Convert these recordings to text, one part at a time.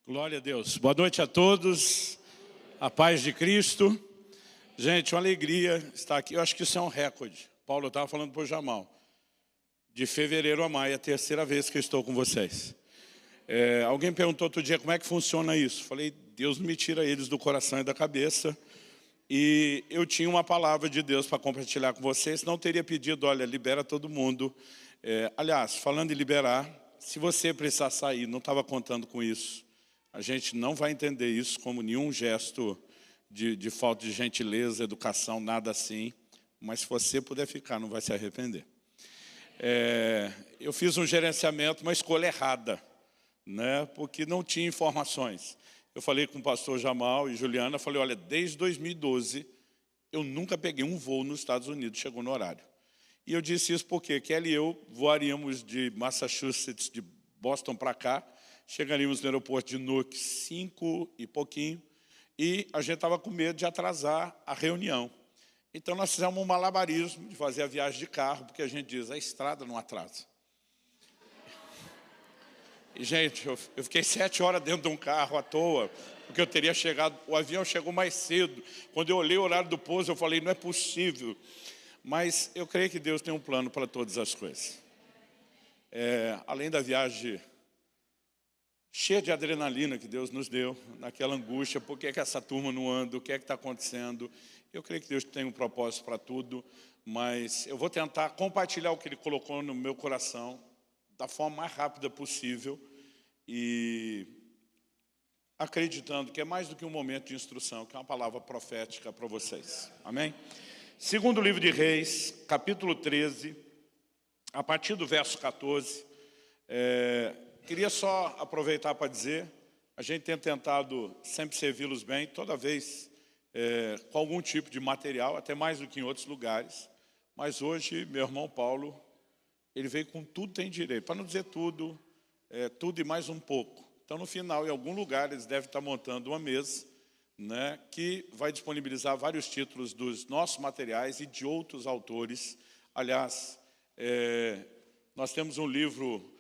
Glória a Deus. Boa noite a todos. A paz de Cristo. Gente, uma alegria estar aqui. Eu acho que isso é um recorde. Paulo estava falando para o Jamal. De fevereiro a maio, é a terceira vez que eu estou com vocês. Alguém perguntou outro dia como é que funciona isso. Falei, Deus me tira eles do coração e da cabeça. E eu tinha uma palavra de Deus para compartilhar com vocês. Não teria pedido, olha, libera todo mundo. Aliás, falando em liberar, se você precisar sair, não estava contando com isso. A gente não vai entender isso como nenhum gesto de falta de gentileza, educação, nada assim. Mas se você puder ficar, não vai se arrepender. Eu fiz um gerenciamento, uma escolha errada, né? Porque não tinha informações. Eu falei com o pastor Jamal e Juliana, falei, olha, desde 2012, eu nunca peguei um voo nos Estados Unidos, chegou no horário. E eu disse isso porque Kelly e eu voaríamos de Massachusetts, de Boston para cá, chegaríamos no aeroporto de Newark 5 e pouquinho, e a gente estava com medo de atrasar a reunião. Então nós fizemos um malabarismo de fazer a viagem de carro, porque a gente diz, a estrada não atrasa. E, gente, eu fiquei 7 horas dentro de um carro à toa, porque eu teria chegado, o avião chegou mais cedo. Quando eu olhei o horário do pouso, eu falei, não é possível. Mas eu creio que Deus tem um plano para todas as coisas. Além da viagem cheia de adrenalina que Deus nos deu, naquela angústia, por que essa turma não anda, o que está acontecendo? Eu creio que Deus tem um propósito para tudo, mas eu vou tentar compartilhar o que Ele colocou no meu coração, da forma mais rápida possível e acreditando que é mais do que um momento de instrução, que é uma palavra profética para vocês. Amém? Segundo livro de Reis, capítulo 13, a partir do verso 14, queria só aproveitar para dizer, a gente tem tentado sempre servi-los bem, toda vez com algum tipo de material, até mais do que em outros lugares, mas hoje meu irmão Paulo, ele veio com tudo tem direito, para não dizer tudo, tudo e mais um pouco. Então, no final, em algum lugar, eles devem estar montando uma mesa, né, que vai disponibilizar vários títulos dos nossos materiais e de outros autores. Aliás, nós temos um livro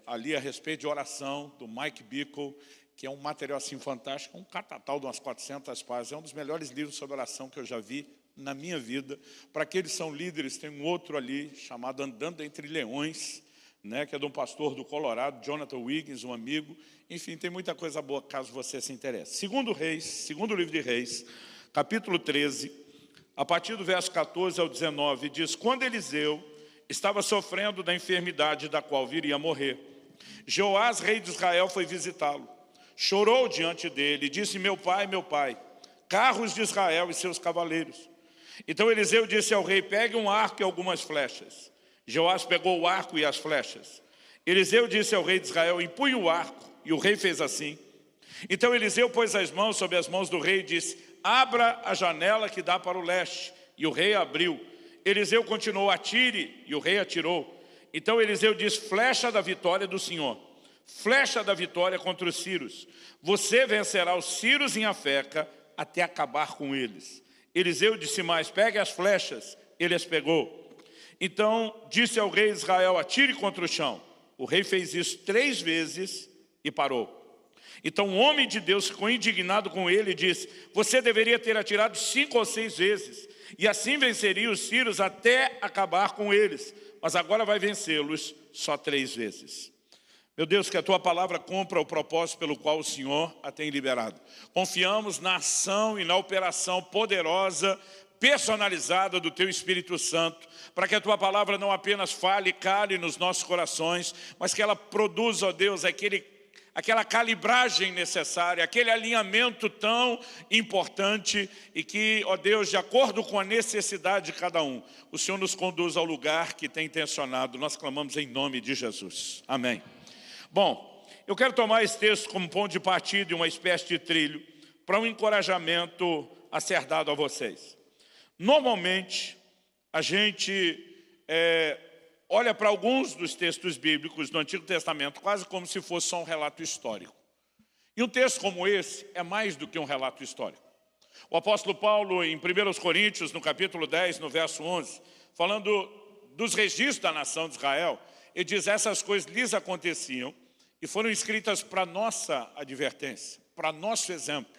ali a respeito de oração, do Mike Bickle, que é um material assim fantástico, um catatal de umas 400 páginas. É um dos melhores livros sobre oração que eu já vi na minha vida. Para aqueles que são líderes, tem um outro ali, chamado Andando Entre Leões, né, que é de um pastor do Colorado, Jonathan Wiggins, um amigo. Enfim, tem muita coisa boa, caso você se interesse. Segundo livro de Reis, capítulo 13, a partir do verso 14 ao 19, diz, quando Eliseu estava sofrendo da enfermidade da qual viria a morrer, Joás, rei de Israel, foi visitá-lo. Chorou diante dele e disse, meu pai, carros de Israel e seus cavaleiros. Então Eliseu disse ao rei, pegue um arco e algumas flechas. Joás pegou o arco e as flechas. Eliseu disse ao rei de Israel, empunhe o arco. E o rei fez assim. Então Eliseu pôs as mãos sobre as mãos do rei e disse, abra a janela que dá para o leste. E o rei abriu. Eliseu continuou, atire, e o rei atirou. Então Eliseu disse, flecha da vitória do Senhor, flecha da vitória contra os sírios. Você vencerá os sírios em Afeca até acabar com eles. Eliseu disse mais, pegue as flechas. Ele as pegou. Então disse ao rei de Israel, atire contra o chão. O rei fez isso 3 vezes e parou. Então o homem de Deus ficou indignado com ele e disse, você deveria ter atirado 5 ou 6 vezes, e assim venceria os sírios até acabar com eles. Mas agora vai vencê-los só 3 vezes. Meu Deus, que a Tua palavra cumpra o propósito pelo qual o Senhor a tem liberado. Confiamos na ação e na operação poderosa, personalizada do Teu Espírito Santo, para que a Tua palavra não apenas fale e cale nos nossos corações, mas que ela produza, ó Deus, aquela calibragem necessária, aquele alinhamento tão importante e que, ó Deus, de acordo com a necessidade de cada um, o Senhor nos conduz ao lugar que tem intencionado. Nós clamamos em nome de Jesus. Amém. Bom, eu quero tomar esse texto como ponto de partida e uma espécie de trilho para um encorajamento a ser dado a vocês. Normalmente, a gente olha para alguns dos textos bíblicos do Antigo Testamento quase como se fosse só um relato histórico. E um texto como esse é mais do que um relato histórico. O apóstolo Paulo, em 1 Coríntios, no capítulo 10, no verso 11, falando dos registros da nação de Israel, ele diz, essas coisas lhes aconteciam e foram escritas para nossa advertência, para nosso exemplo,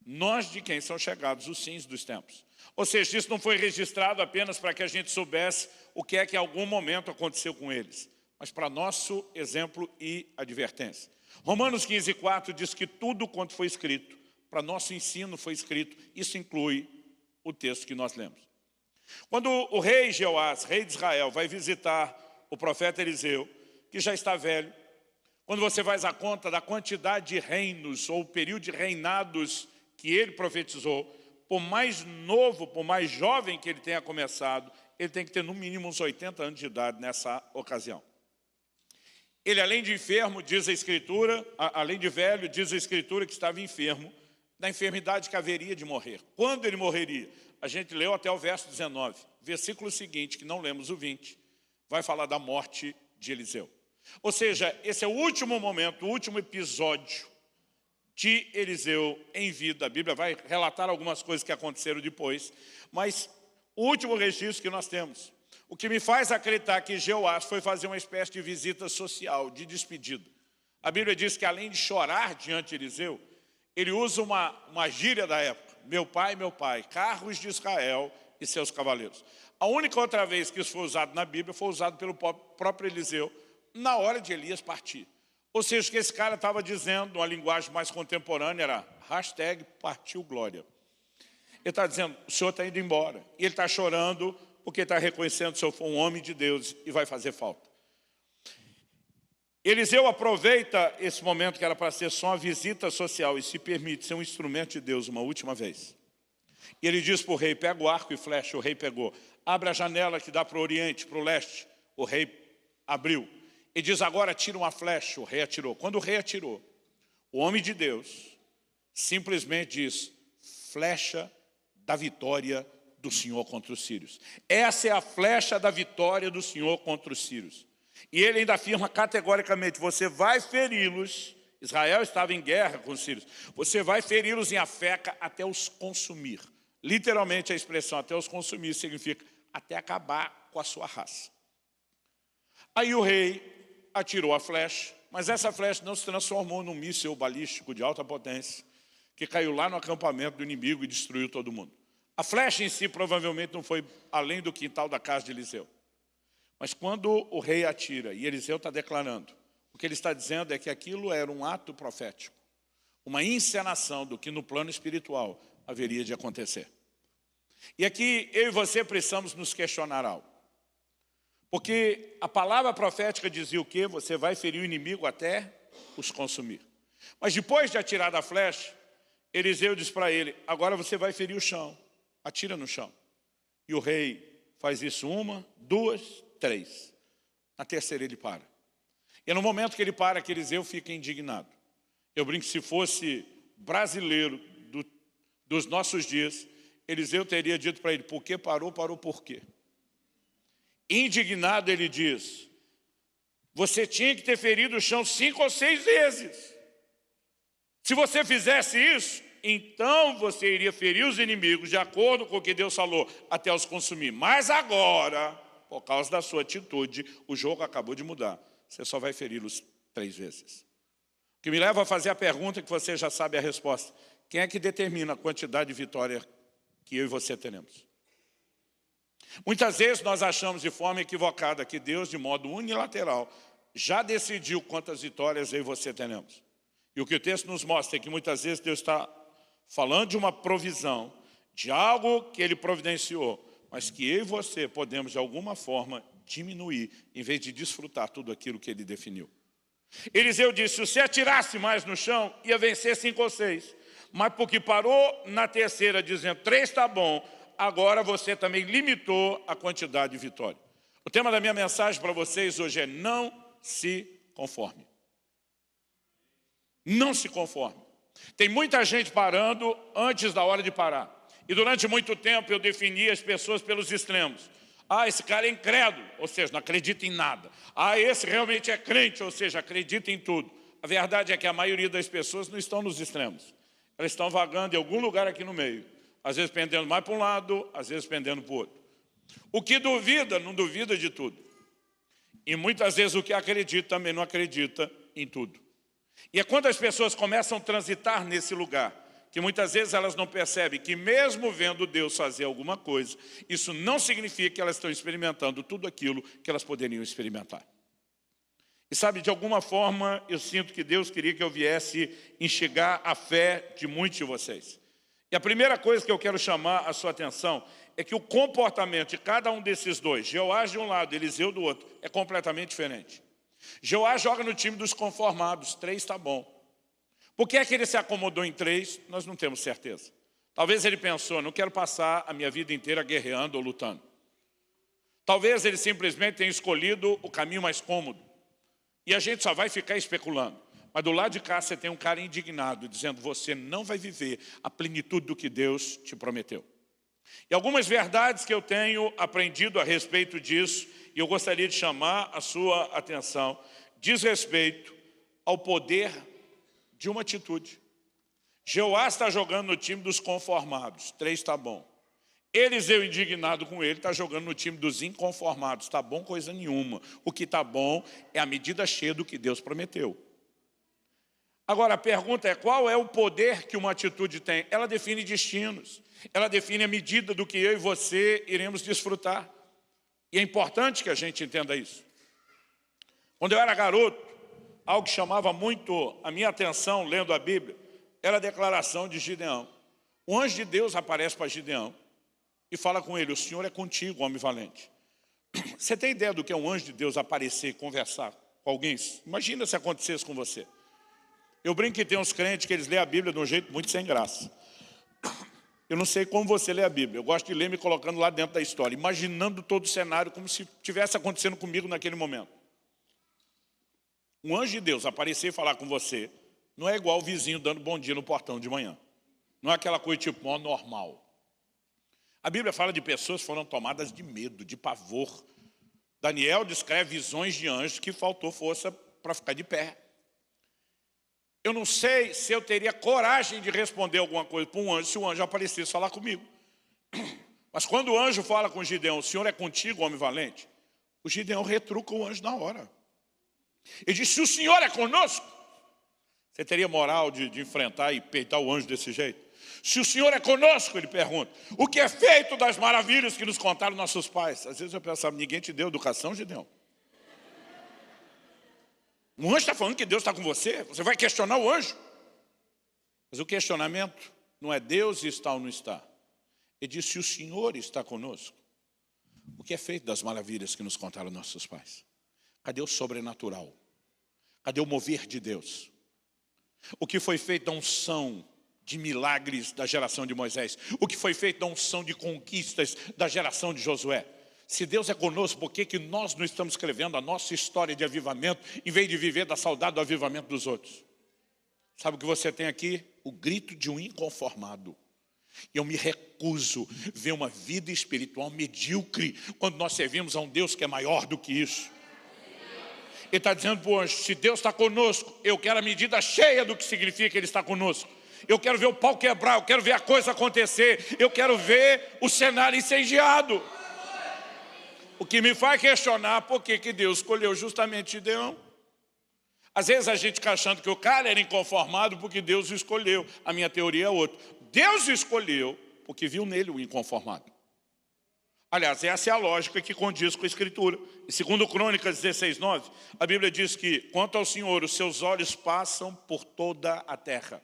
nós de quem são chegados os fins dos tempos. Ou seja, isso não foi registrado apenas para que a gente soubesse o que é que em algum momento aconteceu com eles, mas para nosso exemplo e advertência. Romanos 15:4 diz que tudo quanto foi escrito, para nosso ensino foi escrito, isso inclui o texto que nós lemos. Quando o rei Jeoás, rei de Israel, vai visitar o profeta Eliseu, que já está velho, quando você faz a conta da quantidade de reinos ou período de reinados que ele profetizou, por mais novo, por mais jovem que ele tenha começado, ele tem que ter no mínimo uns 80 anos de idade nessa ocasião. Ele, além de enfermo, diz a Escritura, além de velho, diz a Escritura que estava enfermo, da enfermidade que haveria de morrer. Quando ele morreria? A gente leu até o verso 19. Versículo seguinte, que não lemos o 20, vai falar da morte de Eliseu. Ou seja, esse é o último momento, o último episódio de Eliseu em vida. A Bíblia vai relatar algumas coisas que aconteceram depois, mas o último registro que nós temos, o que me faz acreditar que Jeoás foi fazer uma espécie de visita social, de despedida. A Bíblia diz que além de chorar diante de Eliseu, ele usa uma gíria da época, meu pai, carros de Israel e seus cavaleiros. A única outra vez que isso foi usado na Bíblia foi usado pelo próprio Eliseu, na hora de Elias partir. Ou seja, o que esse cara estava dizendo, uma linguagem mais contemporânea, era #partiu glória. Ele está dizendo, o senhor está indo embora. E ele está chorando porque está reconhecendo que o senhor foi um homem de Deus e vai fazer falta. Eliseu aproveita esse momento que era para ser só uma visita social e se permite ser um instrumento de Deus uma última vez. E ele diz para o rei, pega o arco e flecha, o rei pegou. Abre a janela que dá para o oriente, para o leste. O rei abriu. E diz, agora tira uma flecha, o rei atirou. Quando o rei atirou, o homem de Deus simplesmente diz, flecha da vitória do Senhor contra os sírios. Essa é a flecha da vitória do Senhor contra os sírios. E ele ainda afirma categoricamente, você vai feri-los, Israel estava em guerra com os sírios, você vai feri-los em Afeca até os consumir. Literalmente a expressão até os consumir significa até acabar com a sua raça. Aí o rei atirou a flecha, mas essa flecha não se transformou num míssil balístico de alta potência, que caiu lá no acampamento do inimigo e destruiu todo mundo. A flecha em si provavelmente não foi além do quintal da casa de Eliseu. Mas quando o rei atira, e Eliseu está declarando, o que ele está dizendo é que aquilo era um ato profético, uma encenação do que no plano espiritual haveria de acontecer. E aqui eu e você precisamos nos questionar algo. Porque a palavra profética dizia o quê? Você vai ferir o inimigo até os consumir. Mas depois de atirar da flecha, Eliseu diz para ele, agora você vai ferir o chão, atira no chão. E o rei faz isso 1, 2, 3. Na terceira ele para. E no momento que ele para, que Eliseu fica indignado. Eu brinco que se fosse brasileiro dos nossos dias, Eliseu teria dito para ele, por que parou por quê? Indignado ele diz, você tinha que ter ferido o chão 5 ou 6 vezes. Se você fizesse isso, então você iria ferir os inimigos de acordo com o que Deus falou, até os consumir. Mas agora, por causa da sua atitude, o jogo acabou de mudar. Você só vai feri-los 3 vezes. O que me leva a fazer a pergunta que você já sabe a resposta. Quem é que determina a quantidade de vitória que eu e você teremos? Muitas vezes nós achamos de forma equivocada que Deus, de modo unilateral, já decidiu quantas vitórias eu e você teremos. E o que o texto nos mostra é que muitas vezes Deus está falando de uma provisão, de algo que Ele providenciou, mas que eu e você podemos de alguma forma diminuir, em vez de desfrutar tudo aquilo que Ele definiu. Eliseu disse, se você atirasse mais no chão, ia vencer 5 ou 6. Mas porque parou na terceira dizendo, 3 está bom, agora você também limitou a quantidade de vitória. O tema da minha mensagem para vocês hoje é não se conforme. Não se conforme. Tem muita gente parando antes da hora de parar. E durante muito tempo eu defini as pessoas pelos extremos. Ah, esse cara é incrédulo, ou seja, não acredita em nada. Ah, esse realmente é crente, ou seja, acredita em tudo. A verdade é que a maioria das pessoas não estão nos extremos. Elas estão vagando em algum lugar aqui no meio. Às vezes pendendo mais para um lado, às vezes pendendo para o outro. O que duvida, não duvida de tudo. E muitas vezes o que acredita também não acredita em tudo. E é quando as pessoas começam a transitar nesse lugar, que muitas vezes elas não percebem que mesmo vendo Deus fazer alguma coisa, isso não significa que elas estão experimentando tudo aquilo que elas poderiam experimentar. E sabe, de alguma forma, eu sinto que Deus queria que eu viesse enxergar a fé de muitos de vocês. E a primeira coisa que eu quero chamar a sua atenção é que o comportamento de cada um desses dois, Jeoás de um lado, Eliseu do outro, é completamente diferente. Jeoás joga no time dos conformados, 3 está bom. Por que é que ele se acomodou em 3? Nós não temos certeza. Talvez ele pensou, não quero passar a minha vida inteira guerreando ou lutando. Talvez ele simplesmente tenha escolhido o caminho mais cômodo. E a gente só vai ficar especulando. Mas do lado de cá você tem um cara indignado, dizendo, você não vai viver a plenitude do que Deus te prometeu. E algumas verdades que eu tenho aprendido a respeito disso, e eu gostaria de chamar a sua atenção, diz respeito ao poder de uma atitude. Jeoás está jogando no time dos conformados, 3 está bom. Eliseu, indignado com ele, está jogando no time dos inconformados, está bom coisa nenhuma. O que está bom é a medida cheia do que Deus prometeu. Agora a pergunta é, qual é o poder que uma atitude tem? Ela define destinos, ela define a medida do que eu e você iremos desfrutar. E é importante que a gente entenda isso. Quando eu era garoto, algo que chamava muito a minha atenção lendo a Bíblia era a declaração de Gideão. O anjo de Deus aparece para Gideão e fala com ele, o Senhor é contigo, homem valente. Você tem ideia do que é um anjo de Deus aparecer e conversar com alguém? Imagina se acontecesse com você. Eu brinco que tem uns crentes que eles lêem a Bíblia de um jeito muito sem graça. Eu não sei como você lê a Bíblia. Eu gosto de ler me colocando lá dentro da história, imaginando todo o cenário como se estivesse acontecendo comigo naquele momento. Um anjo de Deus aparecer e falar com você não é igual o vizinho dando bom dia no portão de manhã. Não é aquela coisa tipo normal. A Bíblia fala de pessoas que foram tomadas de medo, de pavor. Daniel descreve visões de anjos que faltou força para ficar de pé. Eu não sei se eu teria coragem de responder alguma coisa para um anjo se o anjo aparecesse falar comigo. Mas quando o anjo fala com Gideão, o Senhor é contigo, homem valente, o Gideão retruca o anjo na hora. Ele diz, se o Senhor é conosco, você teria moral de enfrentar e peitar o anjo desse jeito? Se o Senhor é conosco, ele pergunta, o que é feito das maravilhas que nos contaram nossos pais? Às vezes eu pensava, ninguém te deu educação, Gideão? O anjo está falando que Deus está com você, você vai questionar o anjo? Mas o questionamento não é Deus está ou não está. Ele diz, se o Senhor está conosco, o que é feito das maravilhas que nos contaram nossos pais? Cadê o sobrenatural? Cadê o mover de Deus? O que foi feito da unção de milagres da geração de Moisés? O que foi feito da unção de conquistas da geração de Josué? Se Deus é conosco, por que nós não estamos escrevendo a nossa história de avivamento em vez de viver da saudade do avivamento dos outros? Sabe o que você tem aqui? O grito de um inconformado. Eu me recuso a ver uma vida espiritual medíocre quando nós servimos a um Deus que é maior do que isso. Ele está dizendo para o anjo, se Deus está conosco, eu quero a medida cheia do que significa que Ele está conosco. Eu quero ver o pau quebrar, eu quero ver a coisa acontecer, eu quero ver o cenário incendiado. O que me faz questionar por que Deus escolheu justamente Gideão. Às vezes a gente fica achando que o cara era inconformado porque Deus o escolheu. A minha teoria é outra. Deus o escolheu porque viu nele o inconformado. Aliás, essa é a lógica que condiz com a Escritura. Em 2 Crônicas 16:9, a Bíblia diz que, quanto ao Senhor, os seus olhos passam por toda a terra.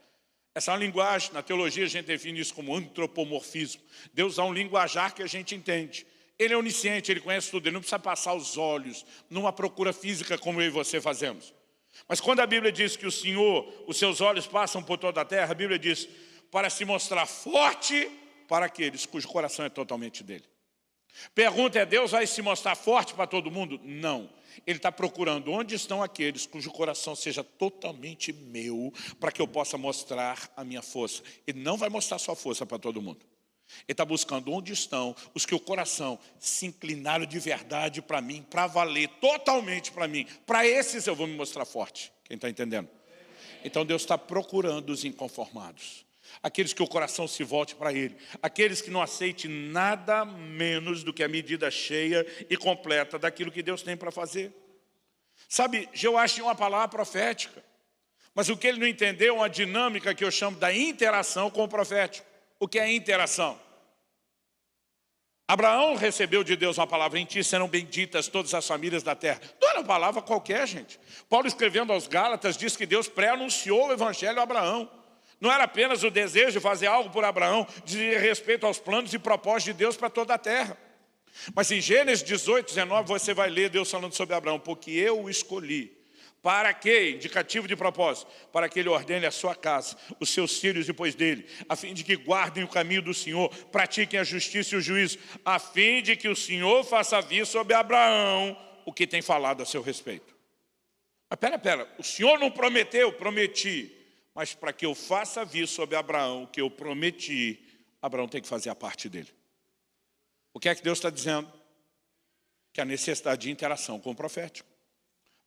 Essa é uma linguagem, na teologia a gente define isso como antropomorfismo. Deus dá um linguajar que a gente entende. Ele é onisciente, Ele conhece tudo, Ele não precisa passar os olhos numa procura física como eu e você fazemos. Mas quando a Bíblia diz que o Senhor, os seus olhos passam por toda a terra, a Bíblia diz, para se mostrar forte para aqueles cujo coração é totalmente dele. Pergunta, é Deus vai se mostrar forte para todo mundo? Não. Ele está procurando onde estão aqueles cujo coração seja totalmente meu, para que eu possa mostrar a minha força. Ele não vai mostrar sua força para todo mundo. Ele está buscando onde estão os que o coração se inclinaram de verdade para mim, para valer totalmente para mim. Para esses eu vou me mostrar forte. Quem está entendendo? Então Deus está procurando os inconformados. Aqueles que o coração se volte para Ele. Aqueles que não aceitem nada menos do que a medida cheia e completa daquilo que Deus tem para fazer. Sabe, Jeoás tinha uma palavra profética, mas o que ele não entendeu é uma dinâmica que eu chamo da interação com o profético. O que é interação? Abraão recebeu de Deus uma palavra: em ti serão benditas todas as famílias da terra. Não era uma palavra qualquer, gente. Paulo, escrevendo aos Gálatas, diz que Deus pré-anunciou o evangelho a Abraão. Não era apenas o desejo de fazer algo por Abraão, dizia respeito aos planos e propósitos de Deus para toda a terra. Mas em Gênesis 18, 19, você vai ler Deus falando sobre Abraão: porque eu o escolhi. Para quê? Indicativo de propósito. Para que ele ordene a sua casa, os seus filhos depois dele, a fim de que guardem o caminho do Senhor, pratiquem a justiça e o juízo, a fim de que o Senhor faça vir sobre Abraão o que tem falado a seu respeito. Mas pera, o Senhor não prometeu? Prometi. Mas para que eu faça vir sobre Abraão o que eu prometi, Abraão tem que fazer a parte dele. O que é que Deus está dizendo? Que a necessidade de interação com o profético.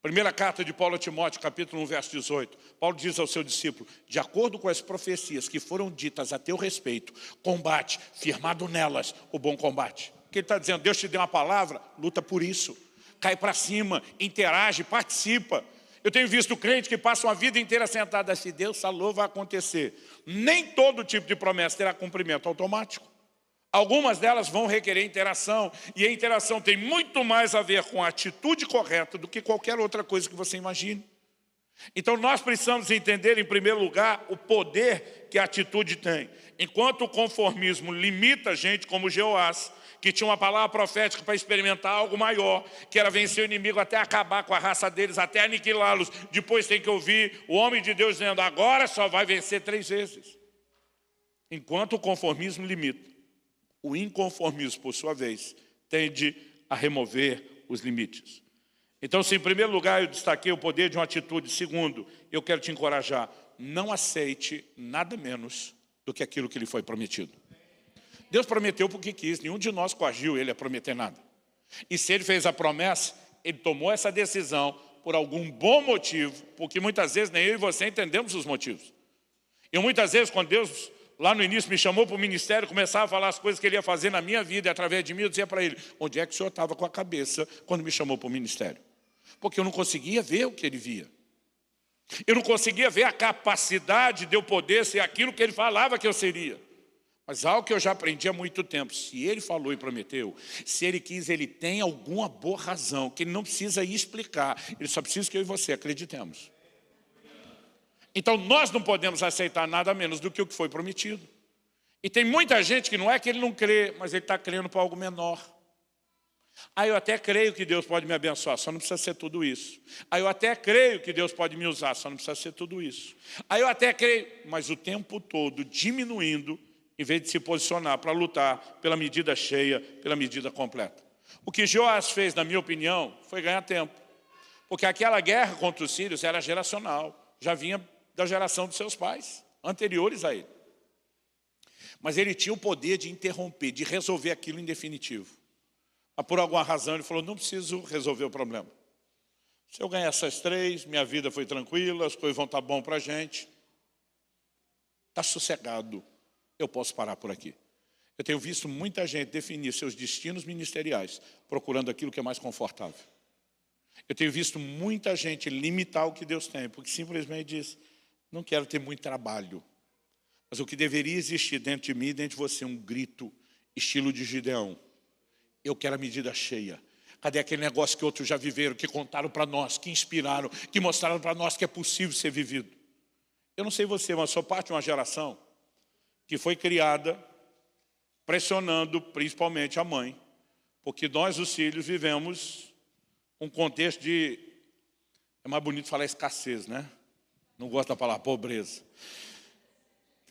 Primeira carta de Paulo a Timóteo, capítulo 1, verso 18. Paulo diz ao seu discípulo: de acordo com as profecias que foram ditas a teu respeito, combate, firmado nelas, o bom combate. O que ele está dizendo? Deus te deu uma palavra, luta por isso. Cai para cima, interage, participa. Eu tenho visto crente que passa uma vida inteira sentada assim: Deus falou, vai acontecer. Nem todo tipo de promessa terá cumprimento automático. Algumas delas vão requerer interação, e a interação tem muito mais a ver com a atitude correta do que qualquer outra coisa que você imagine. Então nós precisamos entender, em primeiro lugar, o poder que a atitude tem. Enquanto o conformismo limita a gente, como Jeoás, que tinha uma palavra profética para experimentar algo maior, que era vencer o inimigo até acabar com a raça deles, até aniquilá-los. Depois tem que ouvir o homem de Deus dizendo: agora só vai vencer 3 vezes. Enquanto o conformismo limita, o inconformismo, por sua vez, tende a remover os limites. Então, se em primeiro lugar eu destaquei o poder de uma atitude, segundo, eu quero te encorajar: não aceite nada menos do que aquilo que lhe foi prometido. Deus prometeu porque quis, nenhum de nós coagiu ele a prometer nada. E se ele fez a promessa, ele tomou essa decisão por algum bom motivo, porque muitas vezes nem eu e você entendemos os motivos. E muitas vezes, quando Deus, lá no início, me chamou para o ministério, começava a falar as coisas que ele ia fazer na minha vida, e através de mim eu dizia para ele: onde é que o senhor estava com a cabeça quando me chamou para o ministério? Porque eu não conseguia ver o que ele via. Eu não conseguia ver a capacidade de eu poder ser aquilo que ele falava que eu seria. Mas algo que eu já aprendi há muito tempo: se ele falou e prometeu, se ele quis, ele tem alguma boa razão, que ele não precisa ir explicar, ele só precisa que eu e você acreditemos. Então nós não podemos aceitar nada menos do que o que foi prometido. E tem muita gente que não é que ele não crê, mas ele está crendo para algo menor. Eu até creio que Deus pode me abençoar, só não precisa ser tudo isso. Eu até creio que Deus pode me usar, só não precisa ser tudo isso. Eu até creio, mas o tempo todo diminuindo, em vez de se posicionar para lutar pela medida cheia, pela medida completa. O que Joás fez, na minha opinião, foi ganhar tempo. Porque aquela guerra contra os sírios era geracional, já vinha da geração dos seus pais, anteriores a ele. Mas ele tinha o poder de interromper, de resolver aquilo em definitivo. Mas por alguma razão ele falou: não preciso resolver o problema. Se eu ganhar essas 3, minha vida foi tranquila, as coisas vão estar bom para a gente. Está sossegado, eu posso parar por aqui. Eu tenho visto muita gente definir seus destinos ministeriais procurando aquilo que é mais confortável. Eu tenho visto muita gente limitar o que Deus tem, porque simplesmente diz: não quero ter muito trabalho. Mas o que deveria existir dentro de mim e dentro de você, um grito, estilo de Gideão: eu quero a medida cheia. Cadê aquele negócio que outros já viveram, que contaram para nós, que inspiraram, que mostraram para nós que é possível ser vivido? Eu não sei você, mas sou parte de uma geração que foi criada pressionando principalmente a mãe, porque nós, os filhos, vivemos um contexto de... É mais bonito falar escassez, né? Não gosto da palavra pobreza.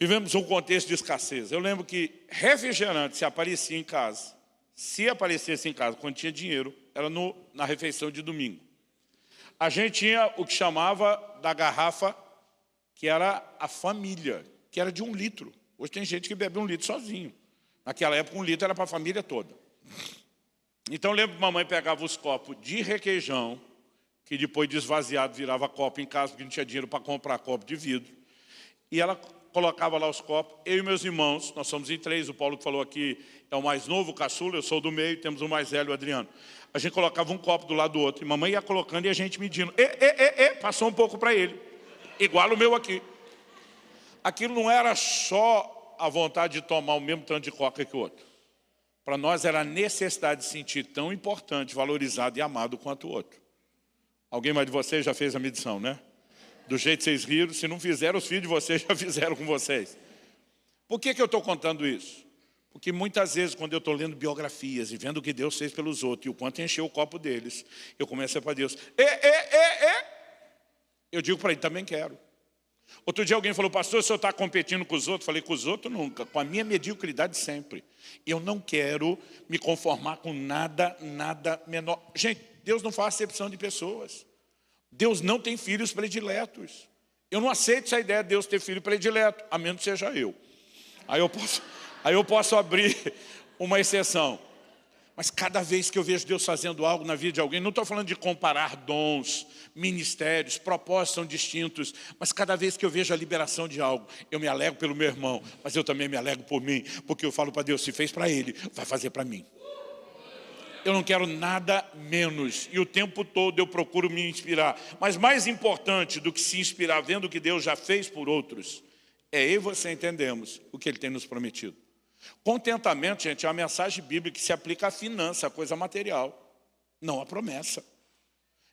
Vivemos um contexto de escassez. Eu lembro que refrigerante se aparecia em casa. Se aparecesse em casa quando tinha dinheiro, era na refeição de domingo. A gente tinha o que chamava da garrafa, que era a família, que era de 1 litro. Hoje tem gente que bebe 1 litro sozinho. Naquela época 1 litro era para a família toda. Então eu lembro que mamãe pegava os copos de requeijão, que depois de esvaziado virava copo em casa, porque não tinha dinheiro para comprar copo de vidro. E ela colocava lá os copos, eu e meus irmãos, nós somos em 3, o Paulo que falou aqui é o mais novo, o caçula, eu sou do meio, temos o mais velho, o Adriano. A gente colocava um copo do lado do outro, e mamãe ia colocando e a gente medindo. Passou um pouco para ele, igual o meu aqui. Aquilo não era só a vontade de tomar o mesmo tanto de coca que o outro. Para nós era a necessidade de sentir tão importante, valorizado e amado quanto o outro. Alguém mais de vocês já fez a medição, né? Do jeito que vocês riram, se não fizeram, os filhos de vocês já fizeram com vocês. Por que eu estou contando isso? Porque muitas vezes, quando eu estou lendo biografias e vendo o que Deus fez pelos outros e o quanto encheu o copo deles, eu começo a falar para Deus, eu digo para ele, também quero. Outro dia alguém falou, pastor, o senhor está competindo com os outros? Falei, com os outros nunca, com a minha mediocridade sempre. Eu não quero me conformar com nada menor. Gente, Deus não faz acepção de pessoas. Deus não tem filhos prediletos. Eu não aceito essa ideia de Deus ter filho predileto, a menos que seja eu. Aí eu posso abrir uma exceção. Mas cada vez que eu vejo Deus fazendo algo na vida de alguém, não estou falando de comparar dons, ministérios, propósitos são distintos, mas cada vez que eu vejo a liberação de algo, eu me alegro pelo meu irmão, mas eu também me alegro por mim, porque eu falo para Deus, se fez para ele, vai fazer para mim. Eu não quero nada menos, e o tempo todo eu procuro me inspirar. Mas mais importante do que se inspirar vendo o que Deus já fez por outros, é eu e você entendemos o que Ele tem nos prometido. Contentamento, gente, é uma mensagem bíblica que se aplica à finança, à coisa material, não à promessa.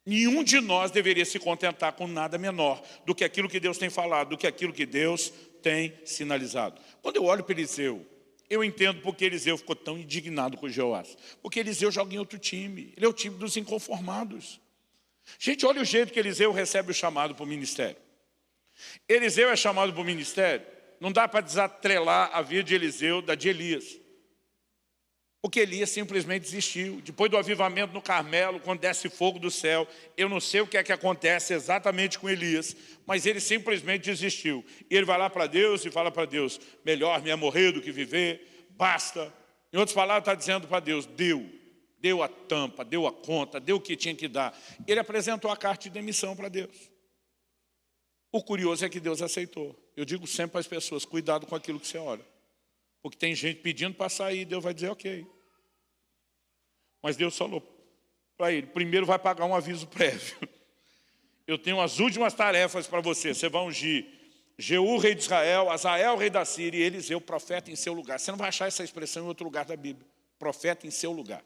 Nenhum de nós deveria se contentar com nada menor do que aquilo que Deus tem falado, do que aquilo que Deus tem sinalizado. Quando eu olho para Eliseu, eu entendo porque Eliseu ficou tão indignado com Jeoás. Porque Eliseu joga em outro time, ele é o time dos inconformados. Gente, olha o jeito que Eliseu recebe o chamado para o ministério. Eliseu é chamado para o ministério, não dá para desatrelar a vida de Eliseu da de Elias. Porque Elias simplesmente desistiu. Depois do avivamento no Carmelo, quando desce fogo do céu, eu não sei o que é que acontece exatamente com Elias, mas ele simplesmente desistiu. E ele vai lá para Deus e fala para Deus, melhor me é morrer do que viver, basta. Em outras palavras, está dizendo para Deus, deu a tampa, deu a conta, deu o que tinha que dar. Ele apresentou a carta de demissão para Deus. O curioso é que Deus aceitou. Eu digo sempre para as pessoas, cuidado com aquilo que você ora. Porque tem gente pedindo para sair, Deus vai dizer ok. Mas Deus falou para ele, primeiro vai pagar um aviso prévio. Eu tenho as últimas tarefas para você. Você vai ungir Jeú, rei de Israel, Azael, rei da Síria, e Eliseu, profeta em seu lugar. Você não vai achar essa expressão em outro lugar da Bíblia. Profeta em seu lugar.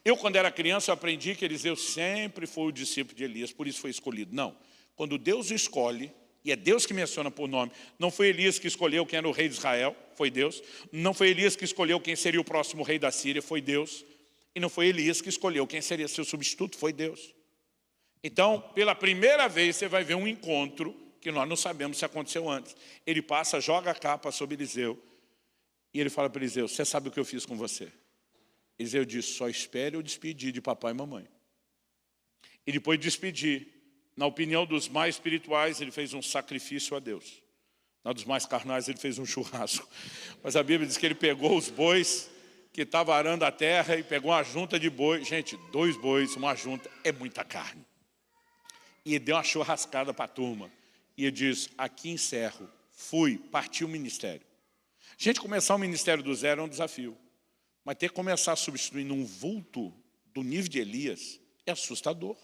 Eu, quando era criança, eu aprendi que Eliseu sempre foi o discípulo de Elias, por isso foi escolhido. Não. Quando Deus o escolhe, e é Deus que menciona por nome, não foi Elias que escolheu quem era o rei de Israel, foi Deus. Não foi Elias que escolheu quem seria o próximo rei da Síria, foi Deus. E não foi Elias que escolheu quem seria seu substituto, foi Deus. Então, pela primeira vez, você vai ver um encontro que nós não sabemos se aconteceu antes. Ele passa, joga a capa sobre Eliseu, e ele fala para Eliseu, você sabe o que eu fiz com você? Eliseu diz, só espere eu despedir de papai e mamãe. E depois de despedir, na opinião dos mais espirituais, ele fez um sacrifício a Deus. Na dos mais carnais, ele fez um churrasco. Mas a Bíblia diz que ele pegou os bois que estavam arando a terra e pegou uma junta de boi. Gente, 2 bois, uma junta, é muita carne. E ele deu uma churrascada para a turma. E ele diz, aqui encerro, fui, parti o ministério. Gente, começar um ministério do zero é um desafio. Mas ter que começar substituindo um vulto do nível de Elias é assustador.